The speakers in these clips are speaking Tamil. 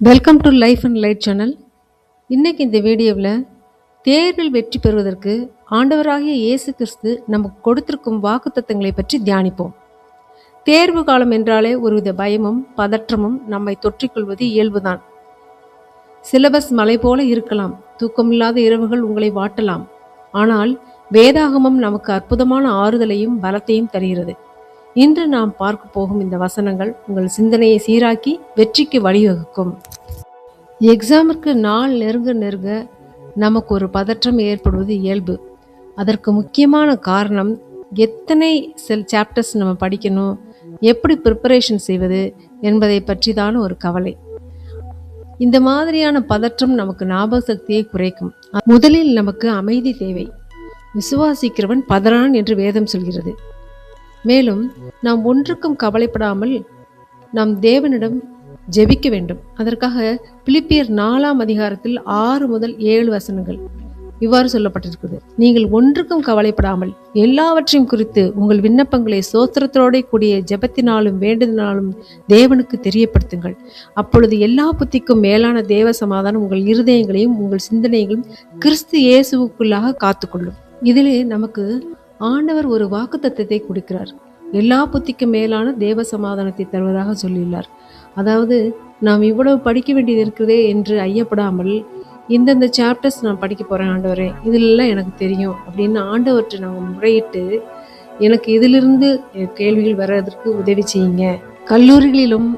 Welcome to life and light channel. இன்றைக்கி இந்த வீடியோவில் தேர்வில் வெற்றி பெறுவதற்கு ஆண்டவராகிய இயேசு கிறிஸ்து நமக்கு கொடுத்திருக்கும் வாக்குத்தத்தங்களை பற்றி தியானிப்போம். தேர்வு காலம் என்றாலே ஒருவித பயமும் பதற்றமும் நம்மை தொற்றிக்கொள்வது இயல்புதான். சிலபஸ் மலை போல இருக்கலாம், தூக்கமில்லாத இரவுகள் உங்களை வாட்டலாம். ஆனால் வேதாகமம் நமக்கு அற்புதமான ஆறுதலையும் பலத்தையும் தருகிறது. இன்று நாம் பார்க்க போகும் இந்த வசனங்கள் உங்கள் சிந்தனையை சீராக்கி வெற்றிக்கு வழிவகுக்கும். எக்ஸாமிற்கு நாள் நெருங்க நமக்கு ஒரு பதற்றம் ஏற்படுவது இயல்பு. அதற்கு முக்கியமான காரணம் எத்தனை சாப்டர்ஸ் நம்ம படிக்கணும், எப்படி ப்ரிப்பரேஷன் செய்வது என்பதை பற்றி தான் ஒரு கவலை. இந்த மாதிரியான பதற்றம் நமக்கு ஞாபக சக்தியை குறைக்கும். முதலில் நமக்கு அமைதி தேவை. விசுவாசிக்கிறவன் பதறான் என்று வேதம் சொல்கிறது. மேலும் நாம் ஒன்றுக்கும் கவலைப்படாமல் நாம் தேவனிடம் ஜெபிக்க வேண்டும். அதற்காக பிலிப்பியர் 4ஆம் அதிகாரத்தில் 6 முதல் 7 வசனங்கள் இவ்வாறு சொல்லப்பட்டிருக்கிறது. நீங்கள் ஒன்றுக்கும் கவலைப்படாமல் எல்லாவற்றையும் குறித்து உங்கள் விண்ணப்பங்களை ஸ்தோத்திரத்தோட கூடிய ஜெபத்தினாலும் வேண்டுதனாலும் தேவனுக்கு தெரியப்படுத்துங்கள். அப்பொழுது எல்லா புத்திக்கும் மேலான தேவ சமாதானம் உங்கள் இருதயங்களையும் உங்கள் சிந்தனைகளையும் கிறிஸ்து இயேசுவுக்குள்ளாக காத்துக்கொள்ளும். இதிலே நமக்கு ஆண்டவர் ஒரு வாக்குத்தத்தத்தை கொடுக்கிறார். எல்லா புத்திக்கும் மேலான தேவ சமாதானத்தை தருவதாக சொல்லியுள்ளார். அதாவது நாம் இவ்வளவு படிக்க வேண்டியது இருக்கிறதே என்று ஐயப்படாமல், இந்தந்த சாப்டர்ஸ் நான் படிக்க போகிறேன் ஆண்டவரே, இதிலெல்லாம் எனக்கு தெரியும் அப்படின்னு ஆண்டவர்கிட்ட நாங்கள் முறையிட்டு எனக்கு இதிலிருந்து கேள்விகள் வர்றதற்கு உதவி செய்யுங்க. கல்லூரிகளிலும்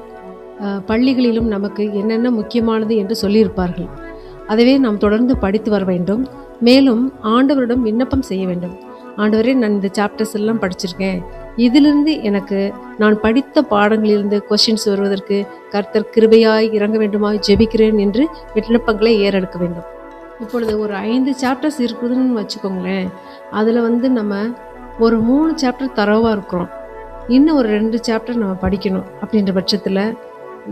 பள்ளிகளிலும் நமக்கு என்னென்ன முக்கியமானது என்று சொல்லியிருப்பார்கள். அதவே நாம் தொடர்ந்து படித்து வர வேண்டும். மேலும் ஆண்டவரிடம் விண்ணப்பம் செய்ய வேண்டும். ஆண்டவரே, நான் இந்த சாப்டர்ஸ் எல்லாம் படிச்சிருக்கேன், இதிலிருந்து எனக்கு நான் படித்த பாடங்களிலிருந்து கொஸ்டின்ஸ் வருவதற்கு கர்த்தர் கிருபையாய் இறங்க வேண்டுமாய் ஜெபிக்கிறேன் என்று விண்ணப்பங்களை ஏறெடுக்க வேண்டும். இப்பொழுது ஒரு 5 சாப்டர்ஸ் இருக்குதுன்னு வச்சுக்கோங்களேன். அதில் நம்ம ஒரு 3 சாப்டர் தரவாக இருக்கிறோம், இன்னும் ஒரு 2 சாப்டர் நம்ம படிக்கணும். அப்படின்ற பட்சத்தில்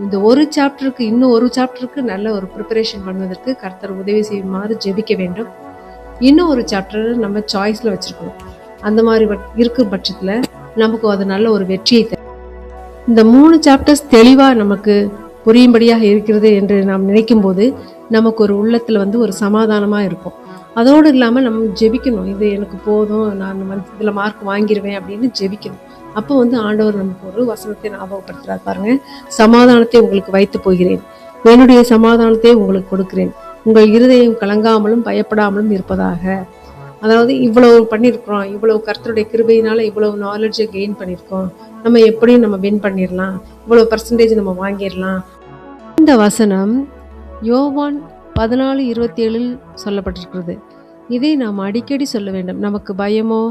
இந்த ஒரு சாப்டருக்கு இன்னும் ஒரு சாப்டருக்கு நல்ல ஒரு ப்ரிப்பரேஷன் பண்ணுவதற்கு கர்த்தர் உதவி செய்யுமாறு ஜெபிக்க வேண்டும். இன்னும் ஒரு சாப்டர் நம்ம சாய்ஸில் வச்சுருக்கணும். அந்த மாதிரி இருக்கும் பட்சத்தில் நமக்கு அது நல்ல ஒரு வெற்றியை தரும். இந்த 3 சாப்டர்ஸ் தெளிவாக நமக்கு புரியும்படியாக இருக்கிறது என்று நாம் நினைக்கும் போது நமக்கு ஒரு உள்ளத்தில் ஒரு சமாதானமாக இருக்கும். அதோடு இல்லாமல் நம்ம ஜெபிக்கணும், இது எனக்கு போதும், நான் இதில் மார்க் வாங்கிடுவேன் அப்படின்னு ஜெபிக்கணும். அப்போ ஆண்டவர் நமக்கு ஒரு வசனத்தை ஞாபகப்படுத்துகிறார். பாருங்க, சமாதானத்தை உங்களுக்கு வைத்து போகிறேன், என்னுடைய சமாதானத்தை உங்களுக்கு கொடுக்கிறேன், உங்கள் இருதயம் கலங்காமலும் பயப்படாமலும் இருப்பதாக. அதாவது இவ்வளவு பண்ணியிருக்கிறோம், இவ்வளவு கர்த்தருடைய கிருபையினால இவ்வளவு நாலேஜை கெயின் பண்ணியிருக்கோம், நம்ம எப்படியும் நம்ம வின் பண்ணிடலாம், இவ்வளவு பர்சன்டேஜ் நம்ம வாங்கிடலாம். இந்த வசனம் யோவான் 14:27 சொல்லப்பட்டிருக்கிறது. இதை நாம் அடிக்கடி சொல்ல வேண்டும். நமக்கு பயமோ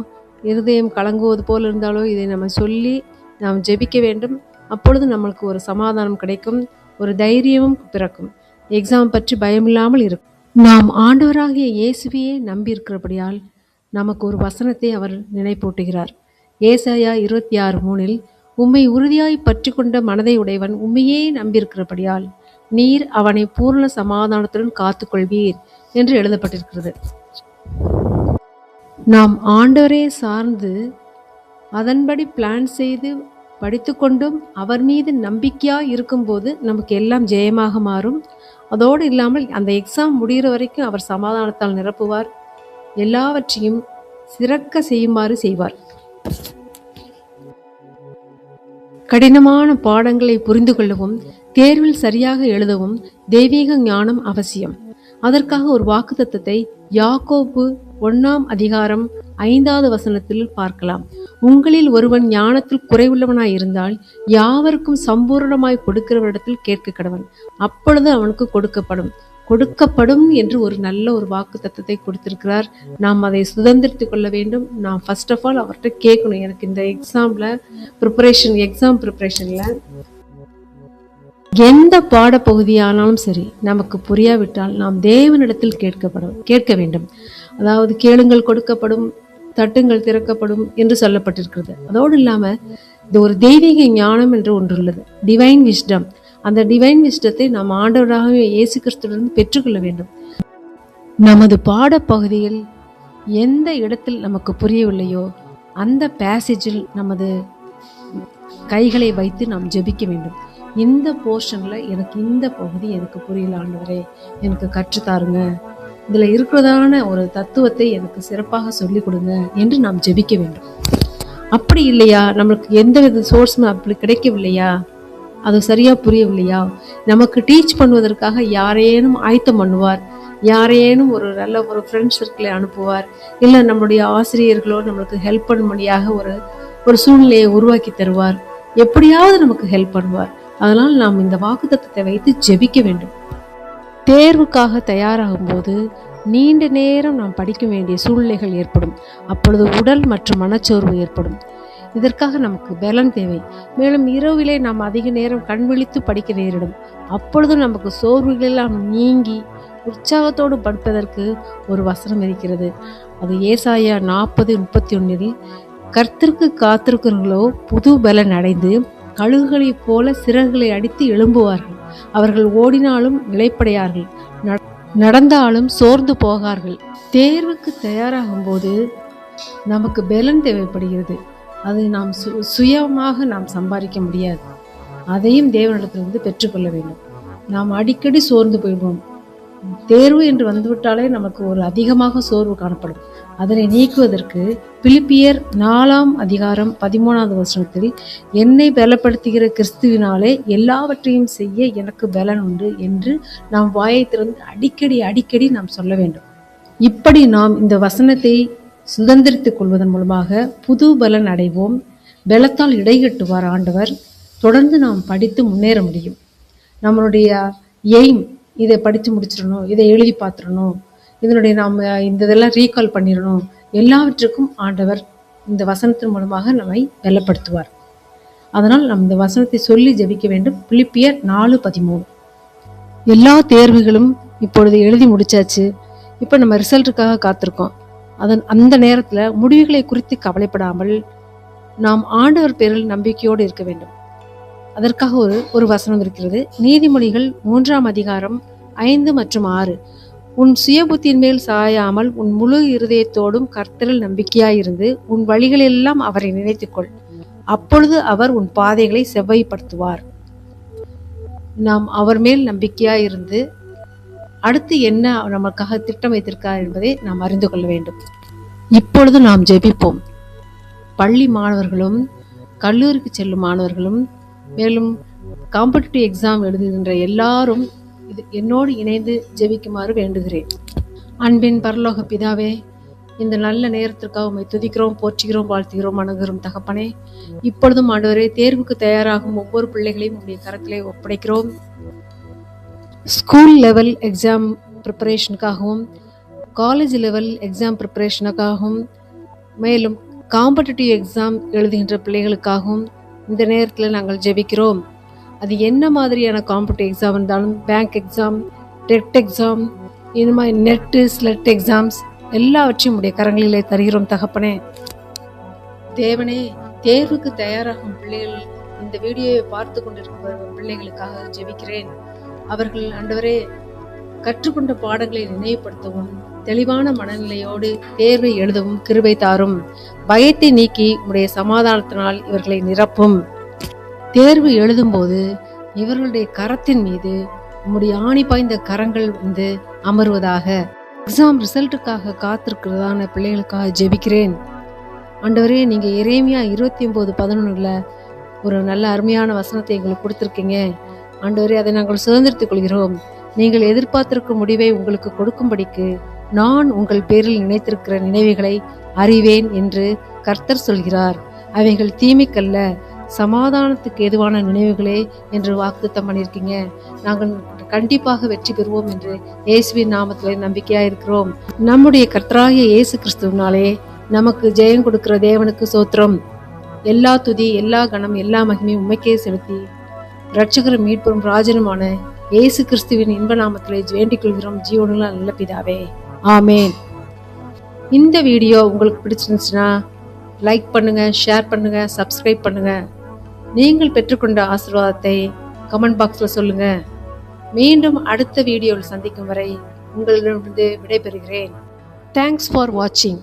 இருதயம் கலங்குவது போல் இருந்தாலோ இதை நம்ம சொல்லி நாம் ஜெபிக்க வேண்டும். அப்பொழுது நம்மளுக்கு ஒரு சமாதானம் கிடைக்கும், ஒரு தைரியமும் பிறக்கும். எக்ஸாம் பற்றி பயமில்லாமல் இருக்கும். நாம் ஆண்டவராகிய இயேசுவையே நம்பி இருக்கிறபடியால் நமக்கு ஒரு வசனத்தை அவர் நினைப்பூட்டுகிறார். ஏசாயா 26:3 உம்மை உறுதியாய் பற்றி கொண்ட மனதை உடையவன் உம்மையே நம்பியிருக்கிறபடியால் நீர் அவனை பூர்ண சமாதானத்துடன் காத்துக்கொள்வீர் என்று எழுதப்பட்டிருக்கிறது. நாம் ஆண்டவரே சார்ந்து அதன்படி பிளான் செய்து படித்து கொண்டும் அவர் மீது நம்பிக்கையாக இருக்கும்போது நமக்கு எல்லாம் ஜெயமாக மாறும். அதோடு இல்லாமல் அந்த எக்ஸாம் முடிகிற வரைக்கும் அவர் சமாதானத்தால் நிரப்புவார், எல்லாவற்றையும் சிறக்க செய்யுமாறு செய்வார். கடினமான பாடங்களை புரிந்து கொள்ளவும் தேர்வில் சரியாக எழுதவும் தெய்வீக ஞானம் அவசியம். அதற்காக ஒரு வாக்குத்தத்தத்தை யாக்கோபு 1ஆம் அதிகாரம் 5வது வசனத்தில் பார்க்கலாம். உங்களில் ஒருவன் ஞானத்தில் குறைவுள்ளவனாய் இருந்தால் யாவருக்கும் சம்பூர்ணமாய் கொடுக்கிறவரிடத்தில் கேட்க கடவன், அப்பொழுது அவனுக்கு கொடுக்கப்படும் என்று ஒரு நல்ல ஒரு வாக்கு தத்தத்தை கொடுத்திருக்கிறார். நாம் அதை சுதந்திரித்து கொள்ள வேண்டும். நாம் ஃபர்ஸ்ட் ஆஃப் ஆல் அவர்கிட்ட கேட்கணும், எனக்கு இந்த எக்ஸாம் ப்ரிப்பரேஷன்ல எந்த பாடப்பகுதியானாலும் சரி நமக்கு புரியாவிட்டால் நாம் தேவனிடத்தில் கேட்க வேண்டும். அதாவது கேளுங்கள் கொடுக்கப்படும், தட்டுங்கள் திறக்கப்படும் என்று சொல்லப்பட்டிருக்கிறது. அதோடு இல்லாமல் இது ஒரு தெய்வீக ஞானம் என்று ஒன்று உள்ளது, டிவைன் விஸ்டம். அந்த டிவைன் விஸ்டத்தை நாம் ஆண்டவராக இயேசு கிறிஸ்துவிலிருந்து பெற்றுக்கொள்ள வேண்டும். நமது பாடப்பகுதியில் எந்த இடத்தில் நமக்கு புரியவில்லையோ அந்த பேசேஜில் நமது கைகளை வைத்து நாம் ஜெபிக்க வேண்டும். இந்த போர்ஷனில் எனக்கு இந்த பகுதி எனக்கு புரியல ஆண்டவரே, எனக்கு கற்றுத்தாருங்க, இதில் இருக்கிறதான ஒரு தத்துவத்தை எனக்கு சிறப்பாக சொல்லிக் கொடுங்க என்று நாம் ஜெபிக்க வேண்டும். அப்படி இல்லையா, நம்மளுக்கு எந்த வித சோர்ஸும் அப்படி கிடைக்கவில்லையா, அது சரியாக புரியவில்லையா, நமக்கு டீச் பண்ணுவதற்காக யாரேனும் ஆயத்தம் பண்ணுவார், யாரேனும் ஒரு நல்ல ஒரு ஃப்ரெண்ட் சர்க்கிளை அனுப்புவார், இல்லை நம்மளுடைய ஆசிரியர்களோ நம்மளுக்கு ஹெல்ப் பண்ணும்படியாக ஒரு சூழ்நிலையை உருவாக்கி தருவார், எப்படியாவது நமக்கு ஹெல்ப் பண்ணுவார். அதனால் நாம் இந்த வாக்குத்தத்தத்தை வைத்து ஜெபிக்க வேண்டும். தேர்வுக்காக தயாராகும் போது நீண்ட நேரம் நாம் படிக்க வேண்டிய சூழ்நிலைகள் ஏற்படும். அப்பொழுது உடல் மற்றும் மனச்சோர்வு ஏற்படும். இதற்காக நமக்கு பலன் தேவை. மேலும் இரவிலே நாம் அதிக நேரம் கண் விழித்து படிக்க நேரிடும். அப்பொழுது நமக்கு சோர்வுகளெல்லாம் நீங்கி உற்சாகத்தோடு படிப்பதற்கு ஒரு வசனம் இருக்கிறது. அது ஏசாயா 40:31 கர்த்தருக்கு காத்திருக்கிறவர்களோ புது பலன் அடைந்து கழுகுகளைப் போல சிறகுகளை அடித்து எழும்புவார்கள். அவர்கள் ஓடினாலும் இளைப்படையார்கள், நடந்தாலும் சோர்ந்து போகார்கள். தேர்வுக்கு தயாராகும் போது நமக்கு பலன் தேவைப்படுகிறது. அது நாம் சுயமாக நாம் சம்பாதிக்க முடியாது. அதையும் தேவனிடத்திலிருந்து பெற்றுக்கொள்ள வேண்டும். நாம் அடிக்கடி சோர்ந்து போய்வோம். தேர்வு என்று வந்துவிட்டாலே நமக்கு ஒரு அதிகமாக சோர்வு காணப்படும். அதனை நீக்குவதற்கு பிலிப்பியர் 4:13 என்னை பலப்படுத்துகிற கிறிஸ்துவினாலே எல்லாவற்றையும் செய்ய எனக்கு பலன் உண்டு என்று நாம் வாயை திறந்து அடிக்கடி நாம் சொல்ல வேண்டும். இப்படி நாம் இந்த வசனத்தை சுதந்திரித்துக் கொள்வதன் மூலமாக புது பலன் அடைவோம். பலத்தால் இடைகட்டுவார் ஆண்டவர். தொடர்ந்து நாம் படித்து முன்னேற முடியும். நம்மளுடைய எய்ம் இதை படித்து முடிச்சிடணும், இதை எழுதி பார்த்துடணும், இதனுடைய நாம் இந்த இதெல்லாம் ரீகால் பண்ணிடணும், எல்லாவற்றுக்கும் ஆண்டவர் இந்த வசனத்தின் மூலமாக நம்மை பலப்படுத்துவார். அதனால் நாம் இந்த வசனத்தை சொல்லி ஜெபிக்க வேண்டும். பிலிப்பியர் 4:13 எல்லா தேர்வுகளும் இப்பொழுது எழுதி முடிச்சாச்சு. இப்போ நம்ம ரிசல்ட்டுக்காக காத்திருக்கோம். அந்த நேரத்தில் முடிவுகளை குறித்து கவலைப்படாமல் நாம் ஆண்டவர் பேரில் நம்பிக்கையோடு இருக்க வேண்டும். அதற்காக ஒரு வசனம் இருக்கிறது. நீதிமொழிகள் 3:5 மற்றும் 6 உன் சுய புத்தியின் மேல் சாயாமல் உன் முழு இருதயத்தோடும் கர்த்தரில் நம்பிக்கையாயிருந்து உன் வழிகளெல்லாம் அவரை நினைத்துக்கொள், அப்பொழுது அவர் உன் பாதைகளை செவ்வாய்ப்படுத்துவார். நாம் அவர் மேல் நம்பிக்கையாயிருந்து அடுத்து என்ன நமக்காக திட்டம் வைத்திருக்கார் என்பதை நாம் அறிந்து கொள்ள வேண்டும். இப்பொழுது நாம் ஜெபிப்போம். பள்ளி மாணவர்களும் கல்லூரிக்கு செல்லும் மாணவர்களும் மேலும் காம்படிட்டிவ் எக்ஸாம் எழுதுகின்ற எல்லாரும் இது என்னோடு இணைந்து ஜெபிக்குமாறு வேண்டுகிறேன். அன்பின் பரலோக பிதாவே, இந்த நல்ல நேரத்திற்காக உம்மை துதிக்கிறோம், போற்றுகிறோம், வாழ்த்துகிறோம், வணங்குகிறோம் தகப்பனே. இப்பொழுதும் ஆண்டவரே, தேர்வுக்கு தயாராகும் ஒவ்வொரு பிள்ளைகளையும் உங்களுடைய கரத்திலே ஒப்படைக்கிறோம். ஸ்கூல் லெவல் எக்ஸாம் ப்ரிப்பரேஷனுக்காகவும் காலேஜ் லெவல் எக்ஸாம் ப்ரிப்பரேஷனுக்காகவும் மேலும் காம்படிட்டிவ் எக்ஸாம் எழுதுகின்ற பிள்ளைகளுக்காகவும் இந்த நேரத்தில் நாங்கள் ஜெபிக்கிறோம். அது என்ன மாதிரியான காம்படிட்டிவ் எக்ஸாம் இருந்தாலும், பேங்க் எக்ஸாம், டெட் எக்ஸாம், இந்த மாதிரி நெட்டு ஸ்லெட் எக்ஸாம்ஸ் எல்லாவற்றையும் உடைய கரங்களிலே தருகிறோம் தகப்பனே. தேவனே, தேர்வுக்கு தயாராகும் பிள்ளைகள் இந்த வீடியோவை பார்த்து கொண்டிருக்கிற பிள்ளைகளுக்காக ஜெபிக்கிறேன். அவர்கள் ஆண்டவரே கற்றுக்கொண்ட பாடங்களை நினைவுபடுத்தவும் தெளிவான மனநிலையோடு தேர்வை எழுதவும் கிருபை தாரும். பயத்தை நீக்கி உடைய சமாதானத்தினால் இவர்களை நிரப்பும். தேர்வு எழுதும்போது இவர்களுடைய கரத்தின் மீது உம்முடைய ஆணி பாய்ந்த கரங்கள் வந்து அமர்வதாக. எக்ஸாம் ரிசல்ட்டுக்காக காத்திருக்கிறதான பிள்ளைகளுக்காக ஜெபிக்கிறேன். ஆண்டவரே, நீங்க எரேமியா 29:11 ஒரு நல்ல அருமையான வசனத்தை எங்களுக்கு கொடுத்திருக்கீங்க. ஆண்டவரே, அதை நாங்கள் சுதந்திரித்துக் கொள்கிறோம். நீங்கள் எதிர்பார்த்திருக்கும் முடிவை உங்களுக்கு கொடுக்கும்படிக்கு நான் உங்கள் பேரில் நினைத்திருக்கிற நினைவுகளை அறிவேன் என்று கர்த்தர் சொல்கிறார். அவைகள் தீமைக்கல்ல, சமாதானத்துக்கு ஏதுவான நினைவுகளே என்று வாக்குத்தத்தம் பண்ணியிருக்கீங்க. நாங்கள் கண்டிப்பாக வெற்றி பெறுவோம் என்று இயேசுவின் நாமத்திலே நம்பிக்கையா இருக்கிறோம். நம்முடைய கர்த்தராகிய இயேசு கிறிஸ்துவினாலே நமக்கு ஜெயம் கொடுக்கிற தேவனுக்கு சோத்திரம். எல்லா துதி, எல்லா கணம், எல்லா மகிமையும் உம்மைக்கே செலுத்தி இரட்சகரும் மீட்பரும் ராஜனுமான இயேசு கிறிஸ்துவின் இன்ப நாமத்திலே வேண்டிக் கொள்கிறோம் ஜீவனுள்ள நல்ல பிதாவே, ஆமேன். இந்த வீடியோ உங்களுக்கு பிடிச்சிருந்துச்சுன்னா லைக் பண்ணுங்க, ஷேர் பண்ணுங்க, சப்ஸ்கிரைப் பண்ணுங்க. நீங்கள் பெற்றுக்கொண்ட ஆசீர்வாதத்தை கமெண்ட் பாக்ஸ்ல சொல்லுங்க. மீண்டும் அடுத்த வீடியோவில் சந்திக்கும் வரை உங்களிடமிருந்து விடைபெறுகிறேன். தேங்க்ஸ் ஃபார் வாட்சிங்.